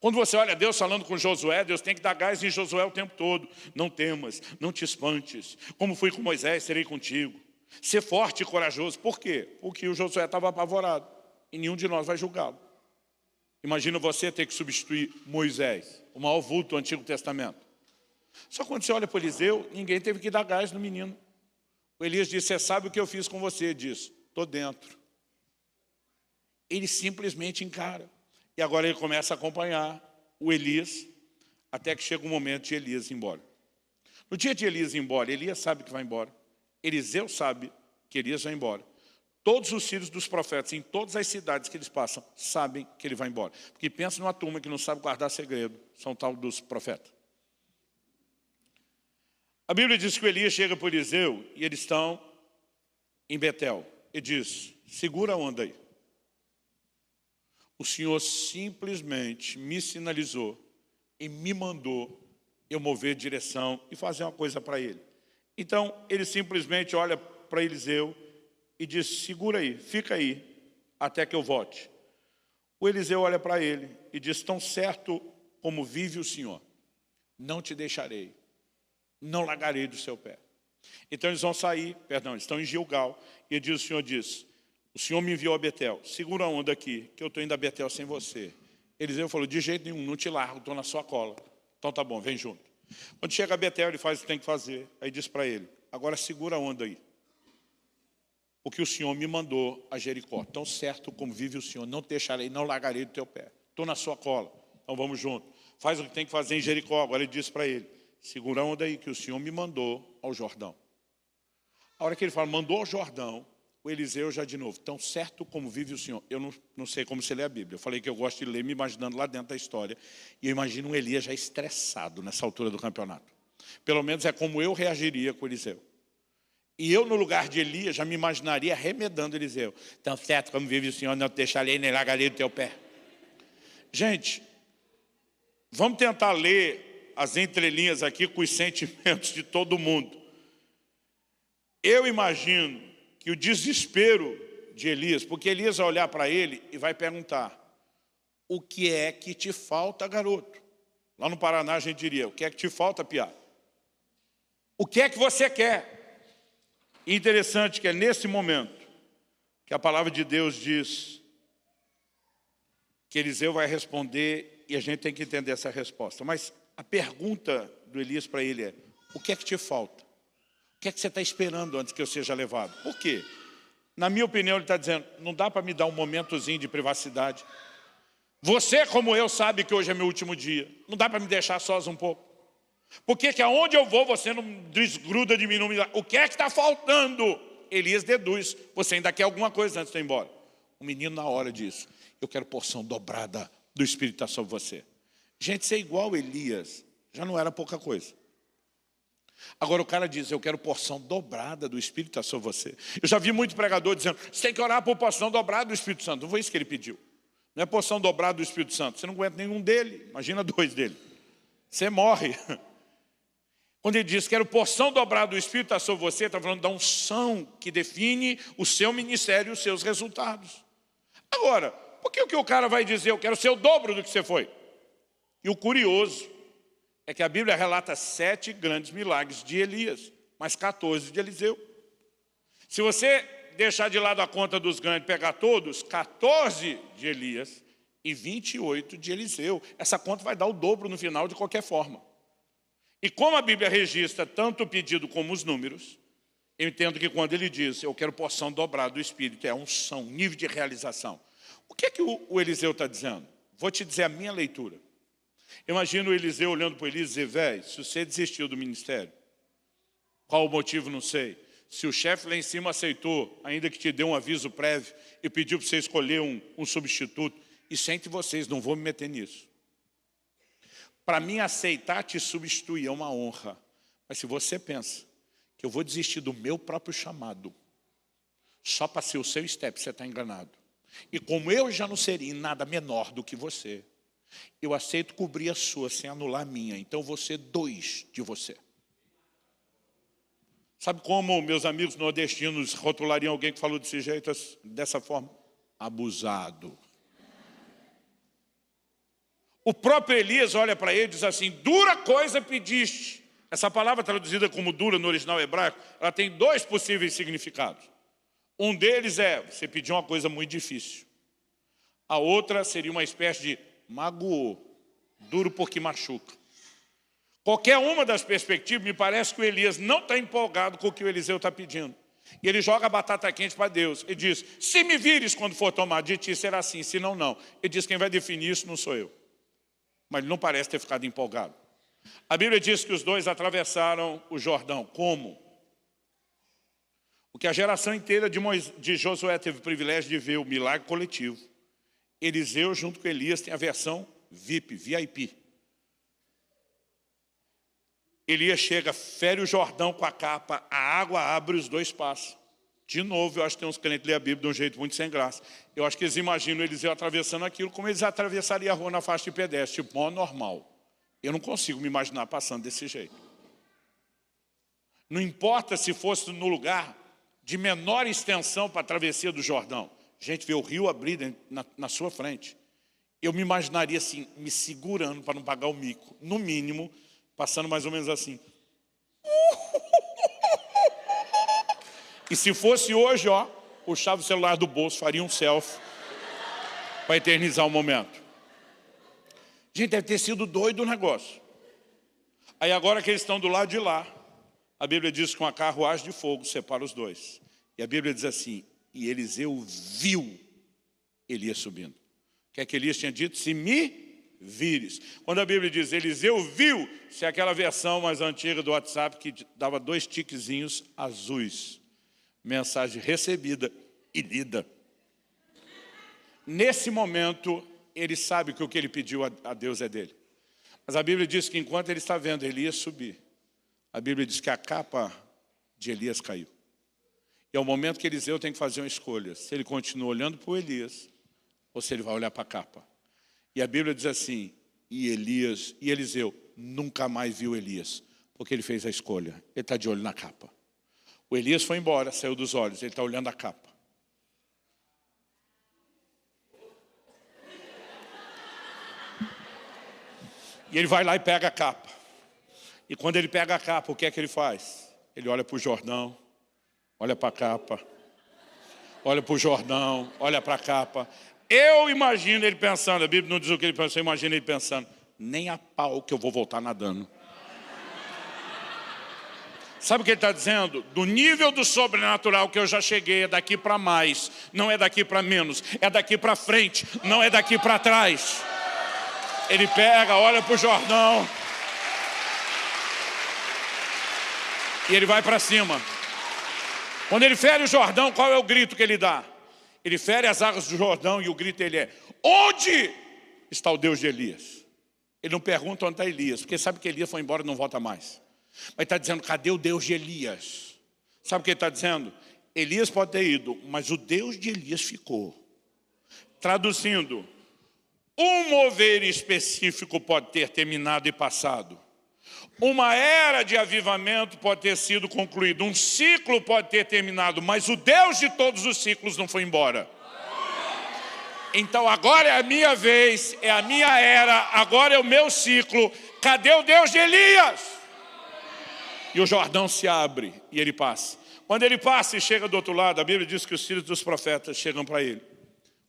Quando você olha Deus falando com Josué, Deus tem que dar gás em Josué o tempo todo. Não temas, não te espantes. Como fui com Moisés, serei contigo. Ser forte e corajoso. Por quê? Porque o Josué estava apavorado. E nenhum de nós vai julgá-lo. Imagina você ter que substituir Moisés, o maior vulto do Antigo Testamento. Só quando você olha para Eliseu, ninguém teve que dar gás no menino. O Elias disse, você sabe o que eu fiz com você? Ele disse, estou dentro. Ele simplesmente encara. E agora ele começa a acompanhar o Elias, até que chega o momento de Elias ir embora. No dia de Elias ir embora, Elias sabe que vai embora. Eliseu sabe que Elias vai embora. Todos os filhos dos profetas, em todas as cidades que eles passam, sabem que ele vai embora. Porque pensa numa turma que não sabe guardar segredo, são tal dos profetas. A Bíblia diz que o Elias chega para Eliseu e eles estão em Betel. Ele diz, segura a onda aí. O Senhor simplesmente me sinalizou e me mandou eu mover direção e fazer uma coisa para ele. Então, ele simplesmente olha para Eliseu e diz, segura aí, fica aí, até que eu volte. O Eliseu olha para ele e diz, tão certo como vive o Senhor, não te deixarei, não largarei do seu pé. Então eles vão sair, eles estão em Gilgal, e o Senhor diz, o Senhor me enviou a Betel, segura a onda aqui, que eu estou indo a Betel sem você. Eliseu falou, de jeito nenhum, não te largo, estou na sua cola. Então tá bom, vem junto. Quando chega a Betel, ele faz o que tem que fazer, aí diz para ele, agora segura a onda aí. Porque o Senhor me mandou a Jericó. Tão certo como vive o Senhor, não te deixarei, não largarei do teu pé. Estou na sua cola, então vamos junto. Faz o que tem que fazer em Jericó. Agora ele diz para ele, segura a onda aí, que o Senhor me mandou ao Jordão. A hora que ele fala, mandou ao Jordão, o Eliseu já de novo, tão certo como vive o Senhor. Eu não sei como você lê a Bíblia. Eu falei que eu gosto de ler me imaginando lá dentro da história. E eu imagino um Elias já estressado nessa altura do campeonato. Pelo menos é como eu reagiria com o Eliseu. E eu, no lugar de Elias, já me imaginaria remedando Eliseu. Tão certo como vive o Senhor, não te deixarei nem largarei do teu pé. Gente, vamos tentar ler as entrelinhas aqui com os sentimentos de todo mundo. Eu imagino que o desespero de Elias, porque Elias vai olhar para ele e vai perguntar, o que é que te falta, garoto? Lá no Paraná a gente diria, o que é que te falta, piá? O que é que você quer? E interessante que é nesse momento que a palavra de Deus diz que Eliseu vai responder e a gente tem que entender essa resposta. Mas a pergunta do Elias para ele é, o que é que te falta? O que é que você está esperando antes que eu seja levado? Por quê? Na minha opinião, ele está dizendo, não dá para me dar um momentozinho de privacidade. Você, como eu, sabe que hoje é meu último dia. Não dá para me deixar sós um pouco. Por que que aonde eu vou, você não desgruda de mim, não me dá? O que é que está faltando? Elias deduz, você ainda quer alguma coisa antes de ir embora. O menino na hora diz, eu quero porção dobrada do Espírito estar sobre você. Gente, ser igual a Elias já não era pouca coisa. Agora o cara diz, eu quero porção dobrada do Espírito estar sobre você. Eu já vi muito pregador dizendo, você tem que orar por porção dobrada do Espírito Santo. Não foi isso que ele pediu. Não é porção dobrada do Espírito Santo. Você não aguenta nenhum dele, imagina dois dele. Você morre. Quando ele diz, quero porção dobrada do Espírito estar sobre você, está falando da unção que define o seu ministério e os seus resultados. Agora, por que o cara vai dizer, eu quero ser o dobro do que você foi? E o curioso é que a Bíblia relata 7 grandes milagres de Elias, mas 14 de Eliseu. Se você deixar de lado a conta dos grandes, pegar todos, 14 de Elias e 28 de Eliseu. Essa conta vai dar o dobro no final de qualquer forma. E como a Bíblia registra tanto o pedido como os números, eu entendo que quando ele diz, eu quero porção dobrada do Espírito, é unção, nível de realização. O que é que o Eliseu está dizendo? Vou te dizer a minha leitura. Imagina o Eliseu olhando para Elias e dizer, velho, se você desistiu do ministério, qual o motivo, não sei. Se o chefe lá em cima aceitou, ainda que te deu um aviso prévio e pediu para você escolher um substituto, isso é entre vocês, não vou me meter nisso. Para mim, aceitar te substituir é uma honra. Mas se você pensa que eu vou desistir do meu próprio chamado, só para ser o seu step, você está enganado. E como eu já não seria nada menor do que você, eu aceito cobrir a sua sem anular a minha. Então, vou ser 2 de você. Sabe como meus amigos nordestinos rotulariam alguém que falou desse jeito, dessa forma? Abusado. O próprio Elias olha para ele e diz assim, dura coisa pediste. Essa palavra traduzida como dura no original hebraico, ela tem 2 possíveis significados. Um deles é, você pediu uma coisa muito difícil. A outra seria uma espécie de magoou, duro porque machuca. Qualquer uma das perspectivas, me parece que o Elias não está empolgado com o que o Eliseu está pedindo. E ele joga a batata quente para Deus. Ele diz, se me vires quando for tomar de ti, será assim, se não, não. Ele diz, quem vai definir isso não sou eu. Mas ele não parece ter ficado empolgado. A Bíblia diz que os 2 atravessaram o Jordão. Como? Porque a geração inteira de Josué teve o privilégio de ver o milagre coletivo. Eliseu, junto com Elias, tem a versão VIP, VIP. Elias chega, fere o Jordão com a capa, a água abre e os 2 passam. De novo, eu acho que tem uns crentes que lêem a Bíblia de um jeito muito sem graça. Eu acho que eles imaginam Eliseu atravessando aquilo como eles atravessariam a rua na faixa de pedestre, tipo, mó normal. Eu não consigo me imaginar passando desse jeito. Não importa se fosse no lugar de menor extensão para a travessia do Jordão. Gente, vê o rio abrir na sua frente. Eu me imaginaria assim, me segurando para não pagar o mico. No mínimo, passando mais ou menos assim. E se fosse hoje, ó, puxava o celular do bolso, faria um selfie para eternizar o momento. Gente, deve ter sido doido o negócio. Aí agora que eles estão do lado de lá, a Bíblia diz que uma carruagem de fogo separa os dois. E a Bíblia diz assim, e Eliseu viu Elias subindo. O que é que Elias tinha dito? Se me vires. Quando a Bíblia diz Eliseu viu, se é aquela versão mais antiga do WhatsApp que dava 2 tiquezinhos azuis. Mensagem recebida e lida. Nesse momento, ele sabe que o que ele pediu a Deus é dele. Mas a Bíblia diz que enquanto ele está vendo Elias subir, a Bíblia diz que a capa de Elias caiu. E é o momento que Eliseu tem que fazer uma escolha. Se ele continua olhando para o Elias, ou se ele vai olhar para a capa. E a Bíblia diz assim, e Eliseu nunca mais viu Elias, porque ele fez a escolha. Ele está de olho na capa. O Elias foi embora, saiu dos olhos, ele está olhando a capa. E ele vai lá e pega a capa. E quando ele pega a capa, o que é que ele faz? Ele olha para o Jordão, olha para a capa, olha para o Jordão, olha para a capa. Eu imagino ele pensando, a Bíblia não diz o que ele pensou, eu imagino ele pensando, nem a pau que eu vou voltar nadando. Sabe o que ele está dizendo? Do nível do sobrenatural que eu já cheguei, é daqui para mais, não é daqui para menos, é daqui para frente, não é daqui para trás. Ele pega, olha para o Jordão, e ele vai para cima. Quando ele fere o Jordão, qual é o grito que ele dá? Ele fere as águas do Jordão e o grito dele é, onde está o Deus de Elias? Ele não pergunta onde está Elias, porque sabe que Elias foi embora e não volta mais. Mas está dizendo, cadê o Deus de Elias? Sabe o que ele está dizendo? Elias pode ter ido, mas o Deus de Elias ficou. Traduzindo, um mover específico pode ter terminado e passado. Uma era de avivamento pode ter sido concluída. Um ciclo pode ter terminado, mas o Deus de todos os ciclos não foi embora. Então agora é a minha vez, é a minha era, agora é o meu ciclo. Cadê o Deus de Elias? E o Jordão se abre e ele passa. Quando ele passa e chega do outro lado, a Bíblia diz que os filhos dos profetas chegam para ele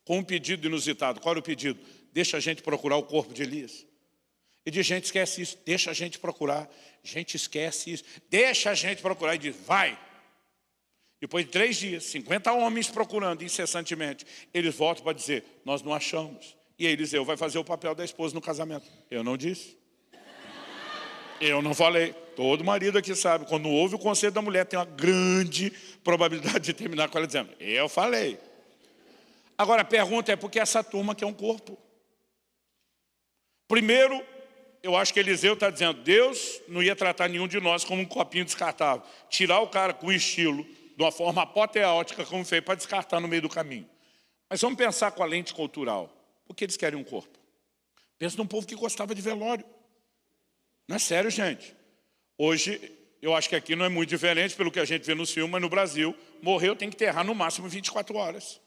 com um pedido inusitado. Qual era o pedido? Deixa a gente procurar o corpo de Elias. E diz, gente, esquece isso, deixa a gente procurar. Gente, esquece isso, deixa a gente procurar. E diz, vai. Depois de 3 dias, 50 homens procurando incessantemente, eles voltam para dizer, nós não achamos. E aí Eliseu vai fazer o papel da esposa no casamento. Eu não disse. Eu não falei. Todo marido aqui sabe, quando ouve o conselho da mulher, tem uma grande probabilidade de terminar com ela dizendo, eu falei. Agora a pergunta é, por que essa turma quer um corpo? Primeiro, eu acho que Eliseu está dizendo, Deus não ia tratar nenhum de nós como um copinho descartável. Tirar o cara com estilo, de uma forma apoteótica, como fez, para descartar no meio do caminho. Mas vamos pensar com a lente cultural. Por que eles querem um corpo? Pensa num povo que gostava de velório. Não é sério, gente. Hoje, eu acho que aqui não é muito diferente pelo que a gente vê nos filmes, mas no Brasil, morreu tem que enterrar no máximo 24 horas.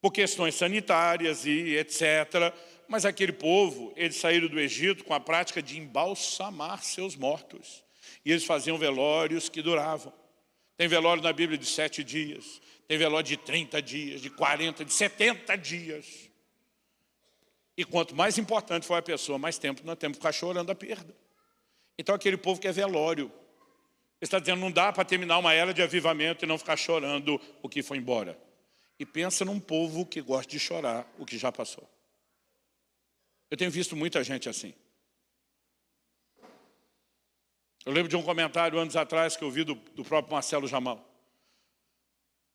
Por questões sanitárias e etc. Mas aquele povo, eles saíram do Egito com a prática de embalsamar seus mortos. E eles faziam velórios que duravam. Tem velório na Bíblia de 7 dias. Tem velório de 30 dias, de 40, de 70 dias. E quanto mais importante for a pessoa, mais tempo nós temos que ficar chorando a perda. Então aquele povo quer velório. Ele está dizendo, não dá para terminar uma era de avivamento e não ficar chorando o que foi embora. E pensa num povo que gosta de chorar o que já passou. Eu tenho visto muita gente assim. Eu lembro de um comentário anos atrás que eu vi do próprio Marcelo Jamal.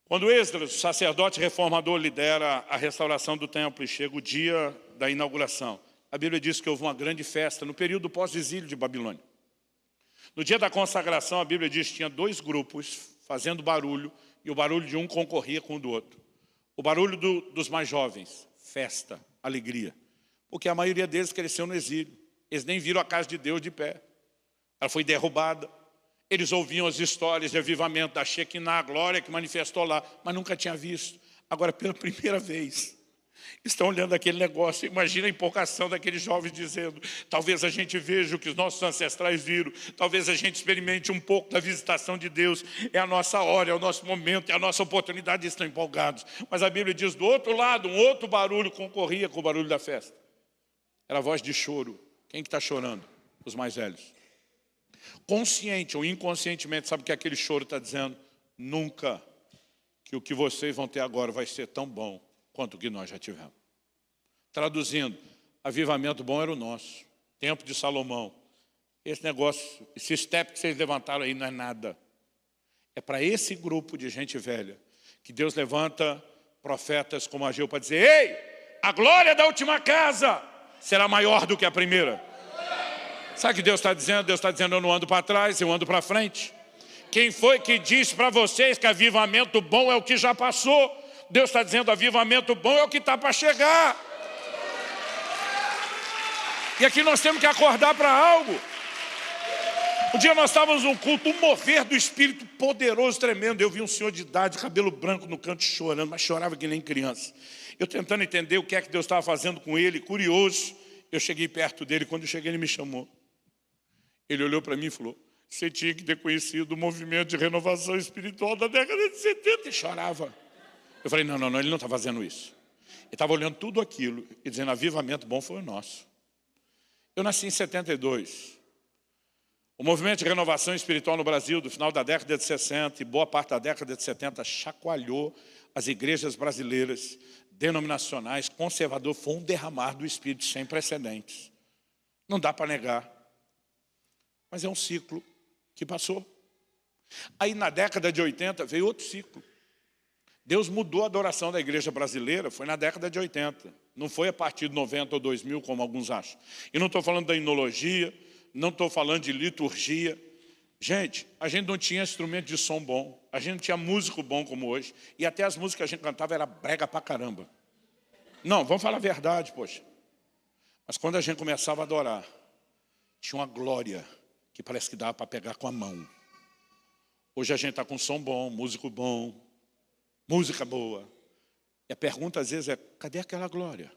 Quando Esdras, o sacerdote reformador, lidera a restauração do templo e chega o dia da inauguração, a Bíblia diz que houve uma grande festa no período pós-exílio de Babilônia. No dia da consagração, a Bíblia diz que tinha 2 grupos fazendo barulho e o barulho de um concorria com o do outro. O barulho dos mais jovens, festa, alegria. Porque a maioria deles cresceu no exílio. Eles nem viram a casa de Deus de pé. Ela foi derrubada. Eles ouviam as histórias de avivamento da Shekinah, a glória que manifestou lá, mas nunca tinha visto. Agora, pela primeira vez, estão olhando aquele negócio. Imagina a empolgação daqueles jovens dizendo: talvez a gente veja o que os nossos ancestrais viram, talvez a gente experimente um pouco da visitação de Deus. É a nossa hora, é o nosso momento, é a nossa oportunidade. Estão empolgados. Mas a Bíblia diz, do outro lado, um outro barulho concorria com o barulho da festa. Era a voz de choro. Quem que está chorando? Os mais velhos. Consciente ou inconscientemente, sabe o que aquele choro está dizendo? Nunca que o que vocês vão ter agora vai ser tão bom quanto o que nós já tivemos. Traduzindo, avivamento bom era o nosso. Tempo de Salomão. Esse negócio, esse step que vocês levantaram aí não é nada. É para esse grupo de gente velha que Deus levanta profetas como Ageu para dizer: ei, a glória da última casa será maior do que a primeira. Sabe o que Deus está dizendo? Deus está dizendo: eu não ando para trás, eu ando para frente. Quem foi que disse para vocês que avivamento bom é o que já passou? Deus está dizendo: avivamento bom é o que está para chegar. E aqui nós temos que acordar para algo. Um dia nós estávamos num culto, um mover do Espírito poderoso, tremendo. Eu vi um senhor de idade, cabelo branco no canto chorando, mas chorava que nem criança. Eu tentando entender o que é que Deus estava fazendo com ele, curioso. Eu cheguei perto dele, quando eu cheguei ele me chamou. Ele olhou para mim e falou: você tinha que ter conhecido o movimento de renovação espiritual da década de 70, e chorava. Eu falei: não, ele não está fazendo isso. Ele estava olhando tudo aquilo e dizendo: avivamento bom foi o nosso. Eu nasci em 72. O movimento de renovação espiritual no Brasil, do final da década de 60 e boa parte da década de 70, chacoalhou as igrejas brasileiras, denominacionais, conservador. Foi um derramar do Espírito sem precedentes. Não dá para negar. Mas é um ciclo que passou. Aí na década de 80 veio outro ciclo. Deus mudou a adoração da igreja brasileira, foi na década de 80. Não foi a partir de 90 ou 2000, como alguns acham. E não estou falando da himnologia, não estou falando de liturgia. Gente, a gente não tinha instrumento de som bom, a gente não tinha músico bom como hoje, e até as músicas que a gente cantava era brega pra caramba. Não, vamos falar a verdade, poxa. Mas quando a gente começava a adorar, tinha uma glória que parece que dava para pegar com a mão. Hoje a gente está com som bom, músico bom, música boa. E a pergunta às vezes é: cadê aquela glória?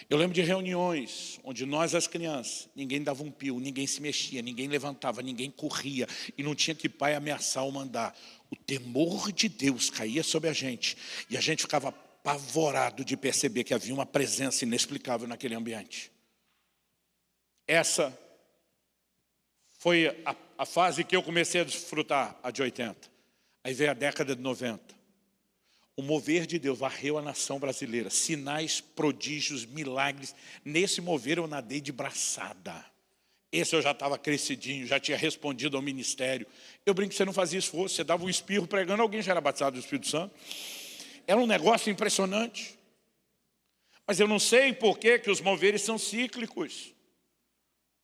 Eu lembro de reuniões onde nós, as crianças, ninguém dava um pio, ninguém se mexia, ninguém levantava, ninguém corria, e não tinha que pai ameaçar ou mandar. O temor de Deus caía sobre a gente, e a gente ficava apavorado de perceber que havia uma presença inexplicável naquele ambiente. Essa foi a fase que eu comecei a desfrutar, a de 80. Aí veio a década de 90. O mover de Deus varreu a nação brasileira. Sinais, prodígios, milagres. Nesse mover eu nadei de braçada. Esse eu já estava crescidinho, já tinha respondido ao ministério. Eu brinco que você não fazia esforço, você dava um espirro pregando, alguém já era batizado do Espírito Santo. Era um negócio impressionante. Mas eu não sei por que os moveres são cíclicos.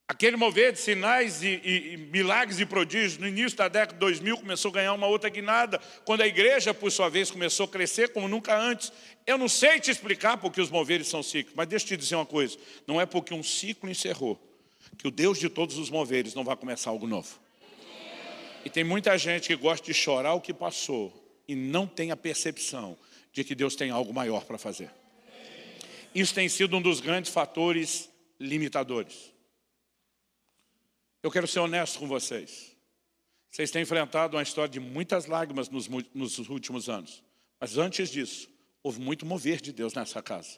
Aquele mover de sinais e milagres e prodígios no início da década de 2000 começou a ganhar uma outra guinada, quando a igreja, por sua vez, começou a crescer como nunca antes. Eu não sei te explicar porque os moveres são cíclicos, mas deixa eu te dizer uma coisa: não é porque um ciclo encerrou que o Deus de todos os moveres não vai começar algo novo. E tem muita gente que gosta de chorar o que passou e não tem a percepção de que Deus tem algo maior para fazer. Isso tem sido um dos grandes fatores limitadores. Eu quero ser honesto com vocês. Vocês têm enfrentado uma história de muitas lágrimas nos últimos anos. Mas antes disso, houve muito mover de Deus nessa casa.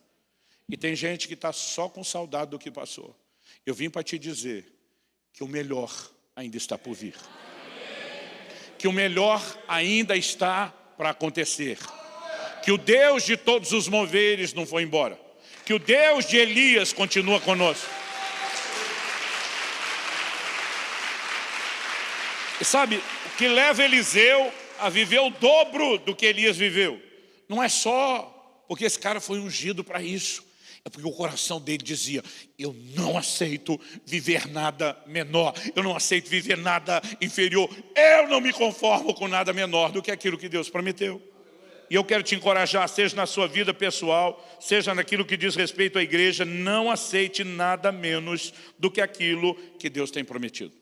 E tem gente que está só com saudade do que passou. Eu vim para te dizer que o melhor ainda está por vir. Que o melhor ainda está para acontecer. Que o Deus de todos os moveres não foi embora. Que o Deus de Elias continua conosco. E sabe, o que leva Eliseu a viver o dobro do que Elias viveu? Não é só porque esse cara foi ungido para isso. É porque o coração dele dizia: eu não aceito viver nada menor. Eu não aceito viver nada inferior. Eu não me conformo com nada menor do que aquilo que Deus prometeu. E eu quero te encorajar, seja na sua vida pessoal, seja naquilo que diz respeito à igreja, não aceite nada menos do que aquilo que Deus tem prometido.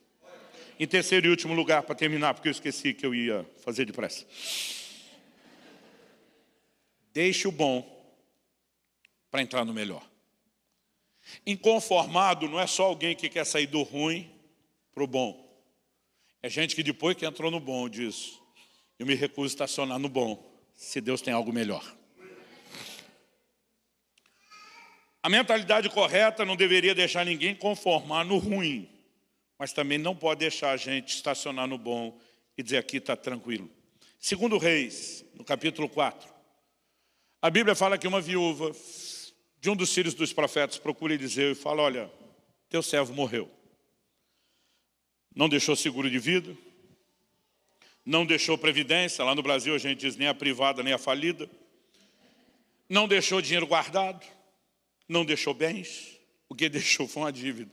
Em terceiro e último lugar, para terminar, porque eu esqueci que eu ia fazer depressa. Deixe o bom para entrar no melhor. Inconformado não é só alguém que quer sair do ruim para o bom. É gente que depois que entrou no bom diz, eu me recuso a estacionar no bom, se Deus tem algo melhor. A mentalidade correta não deveria deixar ninguém conformar no ruim, mas também não pode deixar a gente estacionar no bom e dizer aqui está tranquilo. Segundo Reis, no capítulo 4, a Bíblia fala que uma viúva de um dos filhos dos profetas procura Eliseu e fala, olha, teu servo morreu. Não deixou seguro de vida, não deixou previdência, lá no Brasil a gente diz nem a privada nem a falida, não deixou dinheiro guardado, não deixou bens, o que deixou foi uma dívida.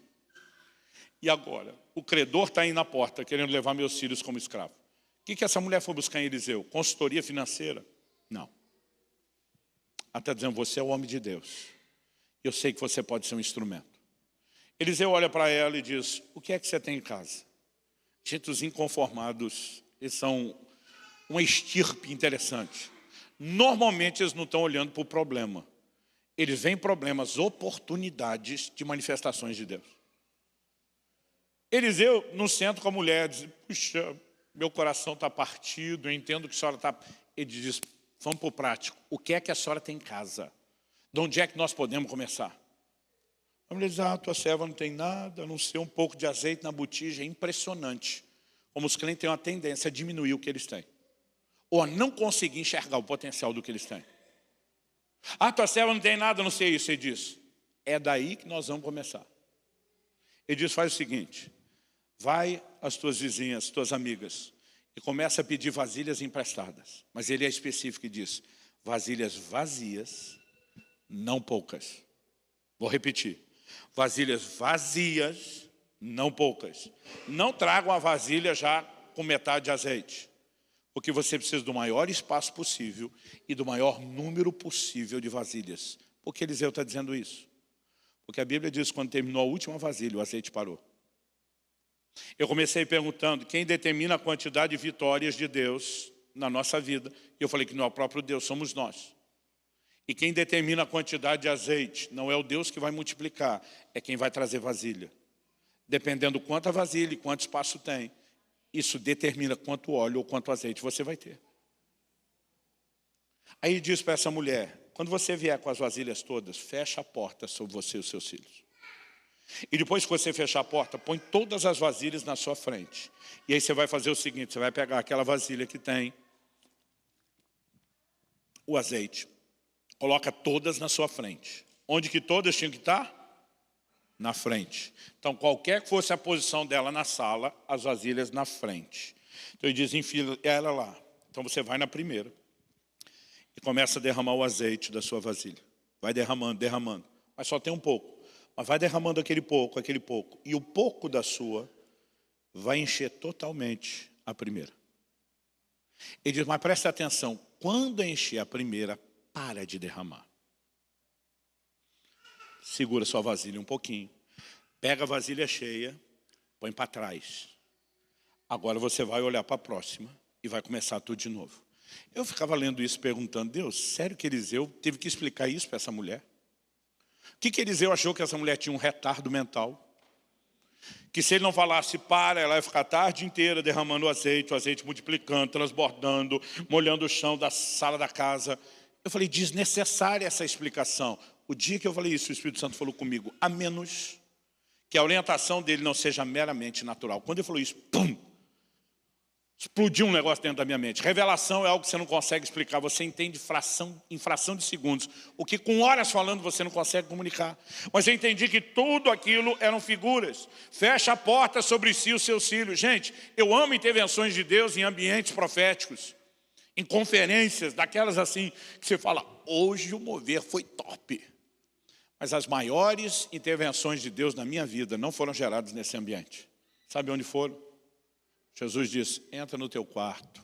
E agora, o credor está aí na porta querendo levar meus filhos como escravo. O que essa mulher foi buscar em Eliseu? Consultoria financeira? Não. Ela está dizendo, você é o homem de Deus. Eu sei que você pode ser um instrumento. Eliseu olha para ela e diz, o que é que você tem em casa? Gente, os inconformados, eles são uma estirpe interessante. Normalmente eles não estão olhando para o problema. Eles veem problemas, oportunidades de manifestações de Deus. Eliseu não senta com a mulher, diz, puxa, meu coração está partido, eu entendo que a senhora está... Ele diz, vamos para o prático. O que é que a senhora tem em casa? De onde é que nós podemos começar? A mulher diz, tua serva não tem nada, a não ser um pouco de azeite na botija. É impressionante como os clientes têm uma tendência a diminuir o que eles têm. Ou a não conseguir enxergar o potencial do que eles têm. Tua serva não tem nada, a não ser isso. Ele diz, é daí que nós vamos começar. Ele diz, faz o seguinte, vai às tuas vizinhas, às tuas amigas, e começa a pedir vasilhas emprestadas. Mas ele é específico e diz, vasilhas vazias, não poucas. Vou repetir. Vasilhas vazias, não poucas. Não traga uma vasilha já com metade de azeite. Porque você precisa do maior espaço possível e do maior número possível de vasilhas. Por que Eliseu está dizendo isso? Porque a Bíblia diz que quando terminou a última vasilha, o azeite parou. Eu comecei perguntando quem determina a quantidade de vitórias de Deus na nossa vida. E eu falei que não é o próprio Deus, somos nós. E quem determina a quantidade de azeite não é o Deus que vai multiplicar, é quem vai trazer vasilha. Dependendo quanta vasilha e quanto espaço tem, isso determina quanto óleo ou quanto azeite você vai ter. Aí ele diz para essa mulher, quando você vier com as vasilhas todas, fecha a porta sobre você e os seus filhos. E depois que você fechar a porta, põe todas as vasilhas na sua frente. E aí você vai fazer o seguinte, você vai pegar aquela vasilha que tem o azeite, coloca todas na sua frente. Onde que todas tinham que estar? Na frente. Então, qualquer que fosse a posição dela na sala, as vasilhas na frente. Então, ele diz, enfia ela lá. Então, você vai na primeira e começa a derramar o azeite da sua vasilha. Vai derramando, derramando. Mas só tem um pouco. Mas vai derramando aquele pouco, aquele pouco. E o pouco da sua vai encher totalmente a primeira. Ele diz, mas presta atenção. Quando encher a primeira, para de derramar. Segura sua vasilha um pouquinho. Pega a vasilha cheia, põe para trás. Agora você vai olhar para a próxima e vai começar tudo de novo. Eu ficava lendo isso perguntando, Deus, sério que Eliseu teve que explicar isso para essa mulher? O que Eliseu achou que essa mulher tinha um retardo mental? Que se ele não falasse para, ela ia ficar a tarde inteira derramando o azeite multiplicando, transbordando, molhando o chão da sala da casa. Eu falei, desnecessária essa explicação. O dia que eu falei isso, o Espírito Santo falou comigo, a menos que a orientação dele não seja meramente natural. Quando ele falou isso, pum! Explodiu um negócio dentro da minha mente. Revelação é algo que você não consegue explicar. Você entende em fração de segundos. O que com horas falando você não consegue comunicar. Mas eu entendi que tudo aquilo eram figuras. Fecha a porta sobre si os seus filhos. Gente, eu amo intervenções de Deus em ambientes proféticos. Em conferências, daquelas assim, que você fala, hoje o mover foi top. Mas as maiores intervenções de Deus na minha vida não foram geradas nesse ambiente. Sabe onde foram? Jesus disse, entra no teu quarto,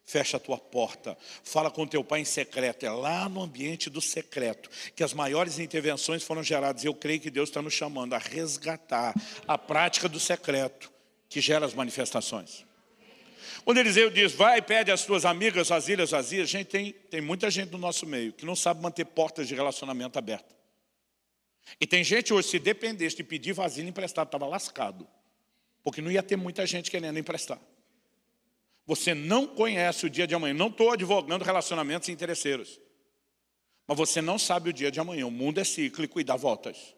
Fecha a tua porta, fala com teu pai em secreto. É lá no ambiente do secreto que as maiores intervenções foram geradas. Eu creio que Deus está nos chamando a resgatar a prática do secreto que gera as manifestações. Quando Eliseu diz, vai e pede às tuas amigas vasilhas vazias, gente, tem muita gente no nosso meio que não sabe manter portas de relacionamento abertas. E tem gente hoje, se dependesse de pedir vasilha emprestada, estava lascado, porque não ia ter muita gente querendo emprestar. Você não conhece o dia de amanhã. Não estou advogando relacionamentos interesseiros, mas você não sabe o dia de amanhã. O mundo é cíclico e dá voltas.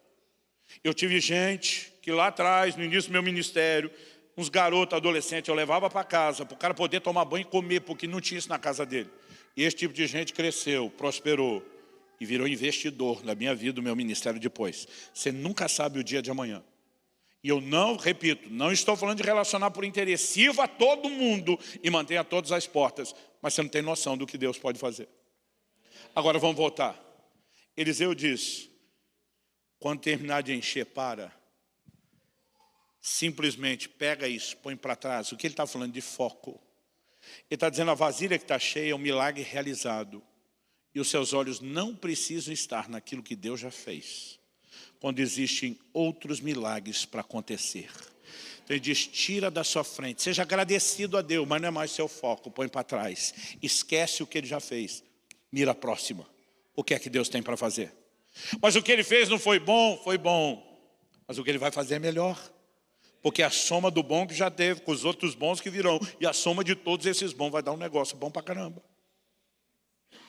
Eu tive gente que lá atrás, no início do meu ministério, uns garotos, adolescentes, eu levava para casa, para o cara poder tomar banho e comer, porque não tinha isso na casa dele. E esse tipo de gente cresceu, prosperou e virou investidor na minha vida, no meu ministério depois. Você nunca sabe o dia de amanhã. E eu não, repito, não estou falando de relacionar por interesse. Sirva a todo mundo e mantenha todas as portas. Mas você não tem noção do que Deus pode fazer. Agora vamos voltar. Eliseu diz, quando terminar de encher, para. Simplesmente pega isso, põe para trás. O que ele está falando de foco? Ele está dizendo, a vasilha que está cheia é um milagre realizado. E os seus olhos não precisam estar naquilo que Deus já fez, quando existem outros milagres para acontecer. Então ele diz, tira da sua frente, seja agradecido a Deus, mas não é mais seu foco, põe para trás. Esquece o que ele já fez, mira a próxima. O que é que Deus tem para fazer? Mas o que ele fez não foi bom, foi bom. Mas o que ele vai fazer é melhor. Porque a soma do bom que já teve, com os outros bons que virão, e a soma de todos esses bons vai dar um negócio bom para caramba.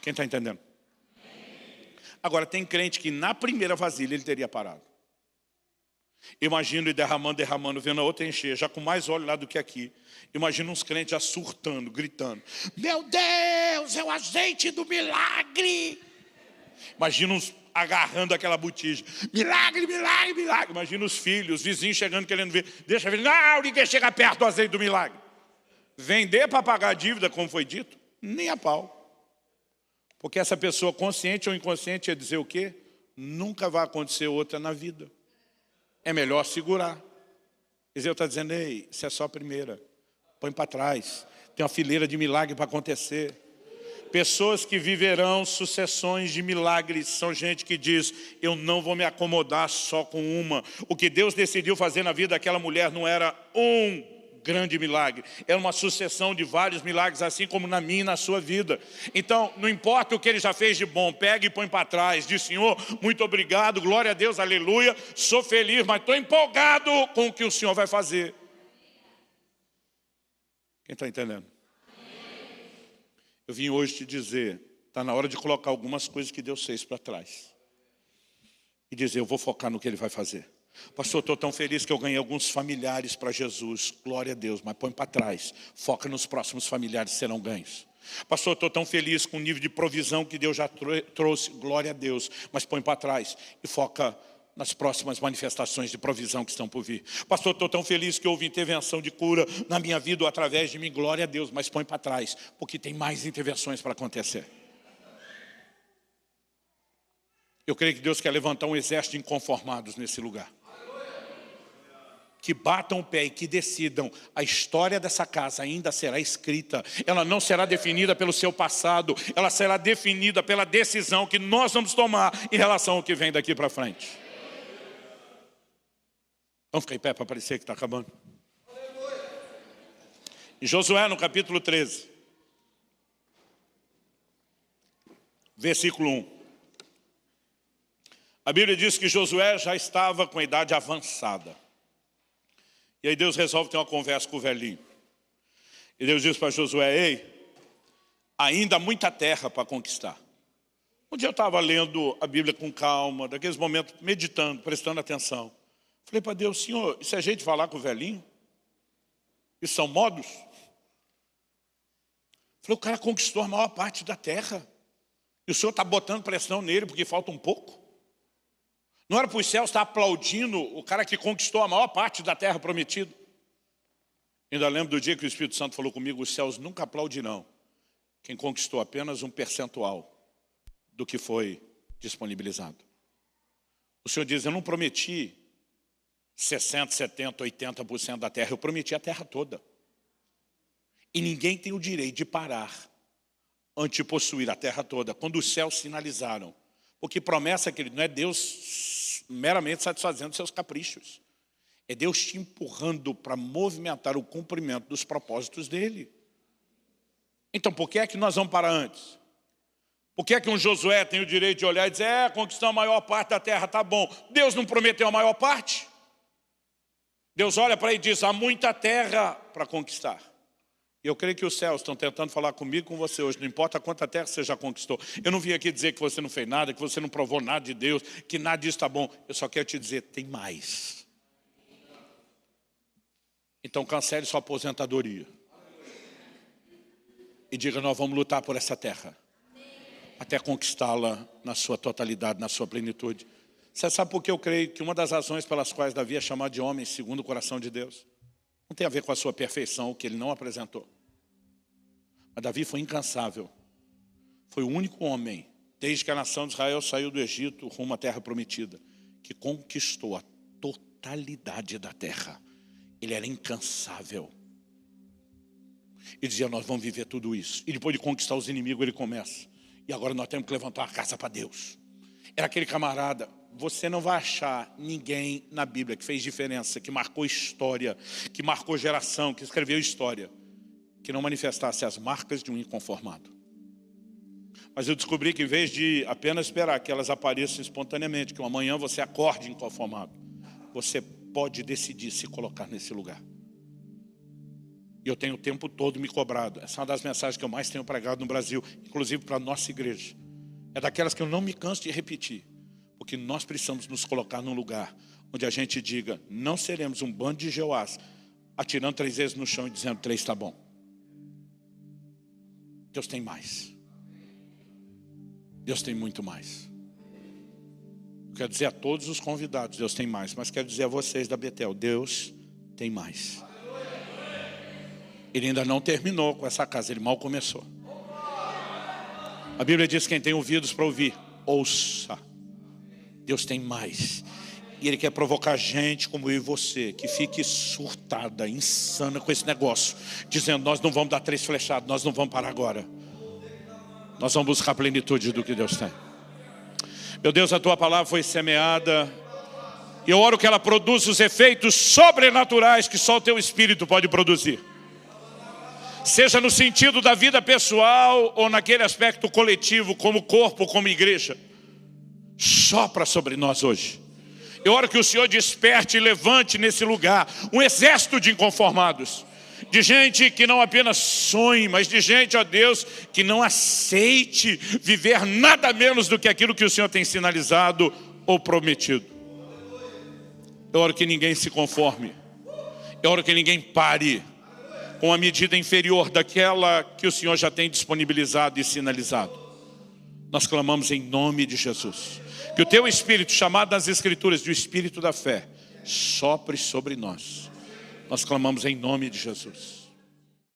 Quem está entendendo? Agora, tem crente que na primeira vasilha ele teria parado. Imagino ele derramando, vendo a outra encher, já com mais óleo lá do que aqui. Imagina uns crentes já surtando, gritando, meu Deus, é o azeite do milagre. Imagina uns agarrando aquela botija, milagre, milagre, milagre. Imagina os filhos, os vizinhos chegando querendo ver. Deixa ver, não, ninguém chega perto do azeite do milagre. Vender para pagar a dívida, como foi dito, nem a pau. Porque essa pessoa, consciente ou inconsciente, ia dizer o quê? Nunca vai acontecer outra na vida. É melhor segurar. Eliseu está dizendo, ei, isso é só a primeira. Põe para trás. Tem uma fileira de milagre para acontecer. Pessoas que viverão sucessões de milagres são gente que diz, eu não vou me acomodar só com uma. O que Deus decidiu fazer na vida daquela mulher não era um grande milagre, era uma sucessão de vários milagres, assim como na minha e na sua vida. Então, não importa o que ele já fez de bom, pega e põe para trás, diz, Senhor, muito obrigado, glória a Deus, aleluia, sou feliz, mas estou empolgado com o que o Senhor vai fazer. Quem está entendendo? Eu vim hoje te dizer, está na hora de colocar algumas coisas que Deus fez para trás. E dizer, eu vou focar no que Ele vai fazer. Pastor, estou tão feliz que eu ganhei alguns familiares para Jesus. Glória a Deus, mas põe para trás. Foca nos próximos familiares que serão ganhos. Pastor, estou tão feliz com o nível de provisão que Deus já trouxe. Glória a Deus, mas põe para trás e foca nas próximas manifestações de provisão que estão por vir. Pastor, estou tão feliz que houve intervenção de cura na minha vida ou através de mim. Glória a Deus, mas põe para trás, porque tem mais intervenções para acontecer. Eu creio que Deus quer levantar um exército de inconformados nesse lugar. Que batam o pé e que decidam, a história dessa casa ainda será escrita. Ela não será definida pelo seu passado, ela será definida pela decisão que nós vamos tomar em relação ao que vem daqui para frente. Vamos ficar em pé para parecer que está acabando. Em Josué, no capítulo 13, versículo 1. A Bíblia diz que Josué já estava com a idade avançada. E aí Deus resolve ter uma conversa com o velhinho. E Deus diz para Josué, ei, ainda há muita terra para conquistar. Um dia eu estava lendo a Bíblia com calma, daqueles momentos, meditando, prestando atenção. Falei para Deus, Senhor, isso é jeito de falar com o velhinho? Isso são modos? Falei, o cara conquistou a maior parte da terra. E o Senhor está botando pressão nele porque falta um pouco? Não era para os céus estar aplaudindo o cara que conquistou a maior parte da terra prometida? Ainda lembro do dia que o Espírito Santo falou comigo, os céus nunca aplaudirão quem conquistou apenas um percentual do que foi disponibilizado. O Senhor diz, eu não prometi 60%, 70%, 80% da terra, eu prometi a terra toda. E ninguém tem o direito de parar antes de possuir a terra toda, quando os céus sinalizaram. Porque promessa, querido, não é Deus meramente satisfazendo seus caprichos. É Deus te empurrando para movimentar o cumprimento dos propósitos dele. Então, por que é que nós vamos parar antes? Por que é que um Josué tem o direito de olhar e dizer, conquistar a maior parte da terra, tá bom. Deus não prometeu a maior parte? Deus olha para ele e diz, há muita terra para conquistar. E eu creio que os céus estão tentando falar comigo e com você hoje. Não importa quanta terra você já conquistou. Eu não vim aqui dizer que você não fez nada, que você não provou nada de Deus, que nada disso está bom. Eu só quero te dizer, tem mais. Então cancele sua aposentadoria. E diga, nós vamos lutar por essa terra. Até conquistá-la na sua totalidade, na sua plenitude. Você sabe por que eu creio que uma das razões pelas quais Davi é chamado de homem segundo o coração de Deus? Não tem a ver com a sua perfeição, que ele não apresentou. Mas Davi foi incansável. Foi o único homem, desde que a nação de Israel saiu do Egito rumo à terra prometida, que conquistou a totalidade da terra. Ele era incansável. E dizia, nós vamos viver tudo isso. E depois de conquistar os inimigos, ele começa. E agora nós temos que levantar uma casa para Deus. Era aquele camarada. Você não vai achar ninguém na Bíblia que fez diferença, que marcou história, que marcou geração, que escreveu história, que não manifestasse as marcas de um inconformado. Mas eu descobri que em vez de apenas esperar que elas apareçam espontaneamente, que amanhã você acorde inconformado, você pode decidir se colocar nesse lugar. E eu tenho o tempo todo me cobrado. Essa é uma das mensagens que eu mais tenho pregado no Brasil, inclusive para a nossa igreja. É daquelas que eu não me canso de repetir. Porque nós precisamos nos colocar num lugar onde a gente diga, não seremos um bando de Jeoás, atirando 3 vezes no chão e dizendo 3 está bom. Deus tem mais. Deus tem muito mais. Eu quero dizer a todos os convidados, Deus tem mais. Mas quero dizer a vocês da Betel, Deus tem mais. Ele ainda não terminou com essa casa, ele mal começou. A Bíblia diz que quem tem ouvidos para ouvir, ouça. Deus tem mais. E Ele quer provocar gente como eu e você, que fique surtada, insana com esse negócio, dizendo, nós não vamos dar 3 flechadas, nós não vamos parar agora. Nós vamos buscar a plenitude do que Deus tem. Meu Deus, a Tua palavra foi semeada. E eu oro que ela produza os efeitos sobrenaturais que só o Teu Espírito pode produzir. Seja no sentido da vida pessoal ou naquele aspecto coletivo, como corpo, como igreja. Sopra sobre nós hoje. Eu oro que o Senhor desperte e levante nesse lugar um exército de inconformados. De gente que não apenas sonhe, mas de gente, ó Deus, que não aceite viver nada menos do que aquilo que o Senhor tem sinalizado ou prometido. Eu oro que ninguém se conforme. Eu oro que ninguém pare com a medida inferior daquela que o Senhor já tem disponibilizado e sinalizado. Nós clamamos em nome de Jesus. Que o Teu Espírito, chamado nas Escrituras de o Espírito da fé, sopre sobre nós. Nós clamamos em nome de Jesus.